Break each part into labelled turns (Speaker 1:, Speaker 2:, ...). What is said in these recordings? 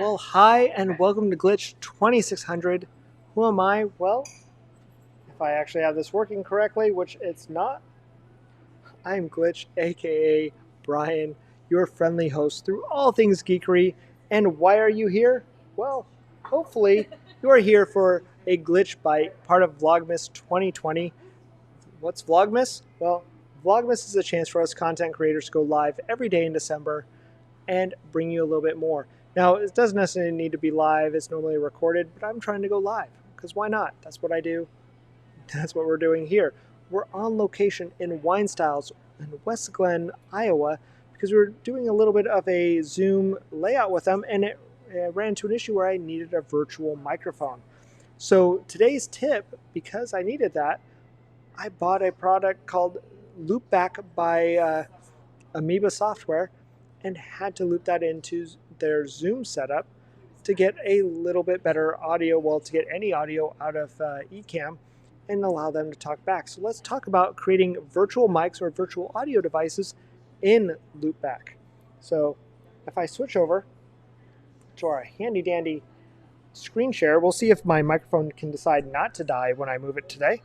Speaker 1: Well, hi and welcome to Glitch 2600. Who am I? Well, if I actually have this working correctly, which it's not, I'm Glitch, aka Brian, your friendly host through all things geekery. And why are you here? Well, hopefully you are here for a Glitch Byte, part of Vlogmas 2020. What's Vlogmas? Well, Vlogmas is a chance for us content creators to go live every day in December and bring you a little bit more. Now, it doesn't necessarily need to be live. It's normally recorded, but I'm trying to go live because why not? That's what I do. That's what we're doing here. We're on location in WineStyles in West Glen, Iowa, because we were doing a little bit of a Zoom layout with them, and it ran into an issue where I needed a virtual microphone. So today's tip, because I needed that, I bought a product called Loopback by Amoeba Software and had to loop that into their Zoom setup to get a little bit better audio, well, to get any audio out of Ecamm and allow them to talk back. So let's talk about creating virtual mics or virtual audio devices in Loopback. So if I switch over to our handy dandy screen share, we'll see if my microphone can decide not to die when I move it today,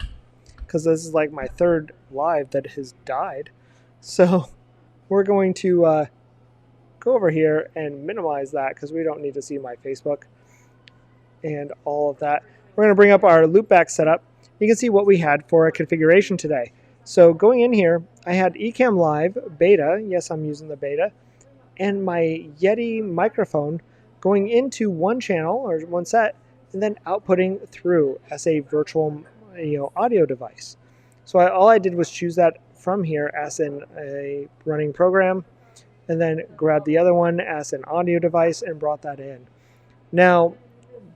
Speaker 1: because this is like my third live that has died. So we're going to go over here and minimize that because we don't need to see my Facebook and all of that. We're going to bring up our loopback setup. You can see what we had for a configuration today. So going in here, I had Ecamm Live beta. Yes, I'm using the beta. And my Yeti microphone going into one channel or one set and then outputting through as a virtual audio device. So all I did was choose that from here as in a running program, and then grabbed the other one as an audio device and brought that in. Now,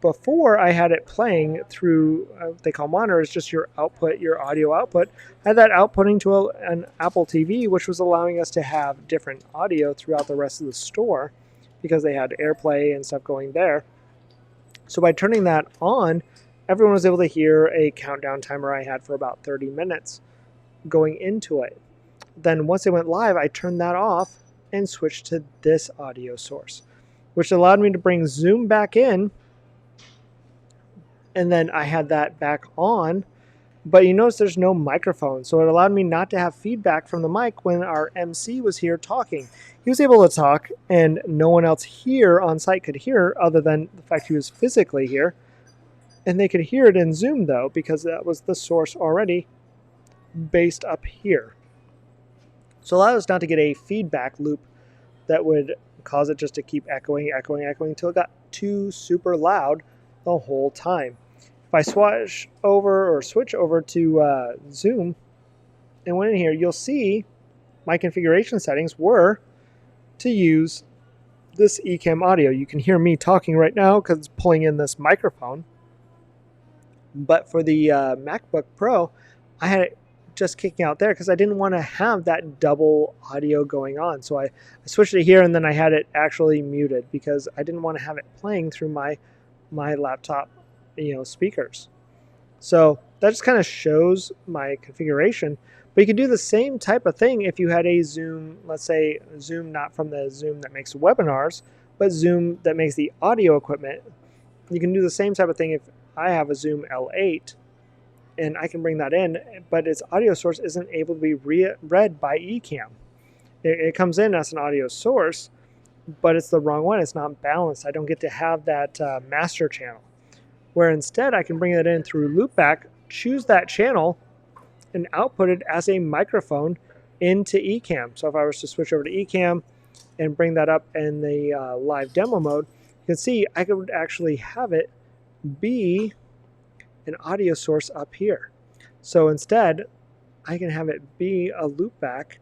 Speaker 1: before I had it playing through what they call monitors, just your output, your audio output, I had that outputting to an Apple TV, which was allowing us to have different audio throughout the rest of the store because they had AirPlay and stuff going there. So by turning that on, everyone was able to hear a countdown timer I had for about 30 minutes going into it. Then once it went live, I turned that off and switched to this audio source, which allowed me to bring Zoom back in, and then I had that back on, but you notice there's no microphone, so it allowed me not to have feedback from the mic when our MC was here talking. He was able to talk, and no one else here on site could hear other than the fact he was physically here, and they could hear it in Zoom though, because that was the source already based up here. So allow us not to get a feedback loop that would cause it just to keep echoing until it got too super loud the whole time. If I switch over to Zoom and went in here, you'll see my configuration settings were to use this Ecamm audio. You can hear me talking right now because it's pulling in this microphone. But for the MacBook Pro, I had it just kicking out there because I didn't want to have that double audio going on. So I switched it here, and then I had it actually muted because I didn't want to have it playing through my laptop speakers. So that just kind of shows my configuration. But you can do the same type of thing if you had a Zoom, let's say Zoom not from the Zoom that makes webinars, but Zoom that makes the audio equipment. You can do the same type of thing if I have a Zoom L8 and I can bring that in, but its audio source isn't able to be read by Ecamm. It comes in as an audio source, but it's the wrong one. It's not balanced. I don't get to have that master channel, where instead I can bring it in through loopback, choose that channel, and output it as a microphone into Ecamm. So if I was to switch over to Ecamm and bring that up in the live demo mode, you can see I could actually have it be an audio source up here. So instead, I can have it be a loopback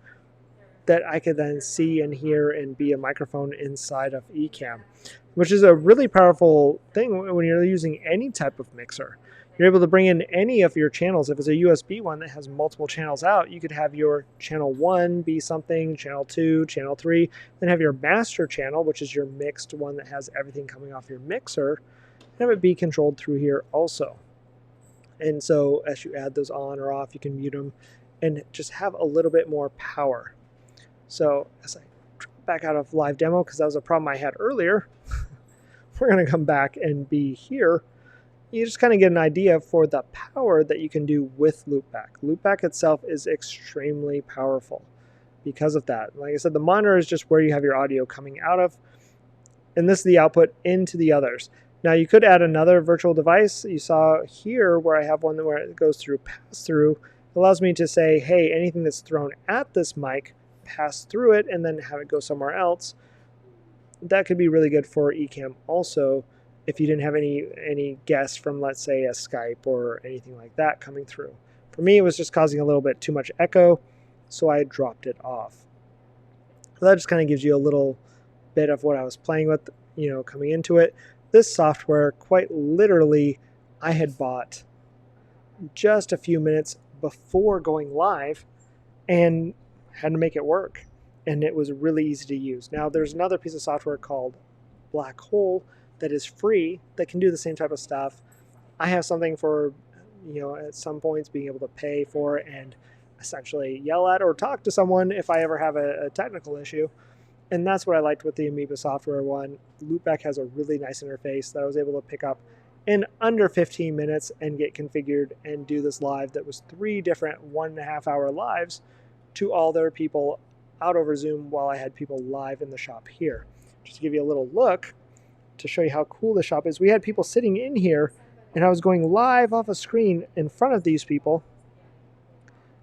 Speaker 1: that I could then see and hear and be a microphone inside of Ecamm, which is a really powerful thing when you're using any type of mixer. You're able to bring in any of your channels. If it's a USB one that has multiple channels out, you could have your channel 1 be something, channel 2, channel 3, then have your master channel, which is your mixed one that has everything coming off your mixer, and have it be controlled through here also. And so as you add those on or off, you can mute them and just have a little bit more power. So as I back out of live demo, because that was a problem I had earlier we're going to come back and be here. You just kind of get an idea for the power that you can do with loopback. Loopback itself is extremely powerful because of that. Like I said, the monitor is just where you have your audio coming out of, and this is the output into the others. Now you could add another virtual device. You saw here where I have one where it goes through pass-through. It allows me to say, hey, anything that's thrown at this mic, pass through it and then have it go somewhere else. That could be really good for Ecamm also if you didn't have any guests from, let's say, a Skype or anything like that coming through. For me, it was just causing a little bit too much echo, so I dropped it off. So that just kind of gives you a little bit of what I was playing with, coming into it. This software, quite literally, I had bought just a few minutes before going live and had to make it work. And it was really easy to use. Now, there's another piece of software called Black Hole that is free that can do the same type of stuff. I have something for, at some points being able to pay for and essentially yell at or talk to someone if I ever have a technical issue. And that's what I liked with the Amoeba software one. Loopback has a really nice interface that I was able to pick up in under 15 minutes and get configured and do this live that was 3 different 1.5 hour lives to all their people out over Zoom while I had people live in the shop here. Just to give you a little look to show you how cool the shop is. We had people sitting in here and I was going live off a screen in front of these people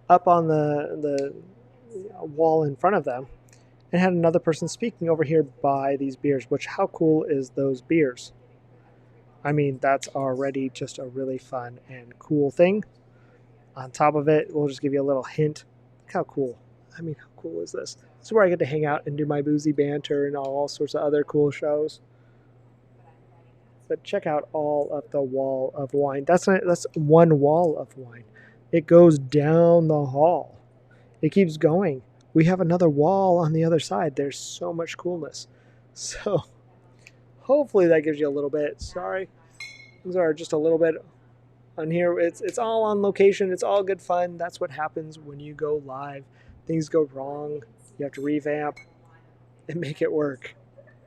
Speaker 1: up on the wall in front of them, and had another person speaking over here by these beers, which how cool is those beers? I mean, that's already just a really fun and cool thing. On top of it, we'll just give you a little hint. Look how cool. I mean, how cool is this? This is where I get to hang out and do my boozy banter and all sorts of other cool shows. But check out all of the wall of wine. That's one wall of wine. It goes down the hall. It keeps going. We have another wall on the other side. There's so much coolness. So hopefully that gives you a little bit. Sorry, things are just a little bit on here. It's all on location. It's all good fun. That's what happens when you go live. Things go wrong. You have to revamp and make it work.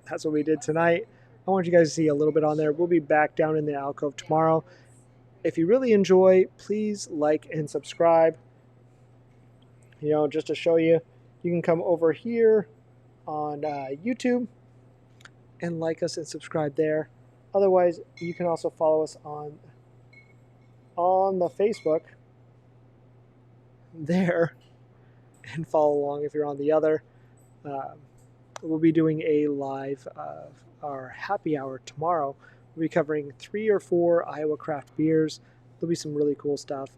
Speaker 1: That's what we did tonight. I want you guys to see a little bit on there. We'll be back down in the alcove tomorrow. If you really enjoy, please like and subscribe. Just to show you, you can come over here on YouTube and like us and subscribe there. Otherwise, you can also follow us on the Facebook there and follow along if you're on the other. We'll be doing a live of our happy hour tomorrow. We'll be covering 3 or 4 Iowa craft beers. There'll be some really cool stuff.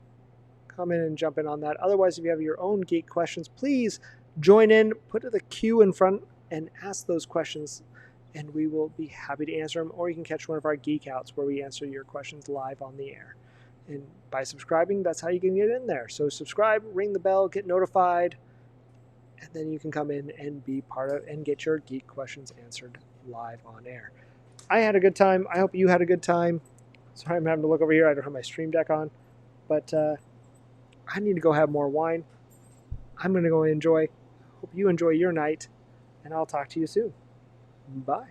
Speaker 1: Come in and jump in on that. Otherwise, if you have your own geek questions, please join in, put the Q in front, and ask those questions, and we will be happy to answer them. Or you can catch one of our geek outs where we answer your questions live on the air. And by subscribing, that's how you can get in there. So subscribe, ring the bell, get notified, and then you can come in and be part of and get your geek questions answered live on air. I had a good time. I hope you had a good time. Sorry, I'm having to look over here. I don't have my stream deck on, but I need to go have more wine. I'm going to go enjoy. Hope you enjoy your night, and I'll talk to you soon. Bye.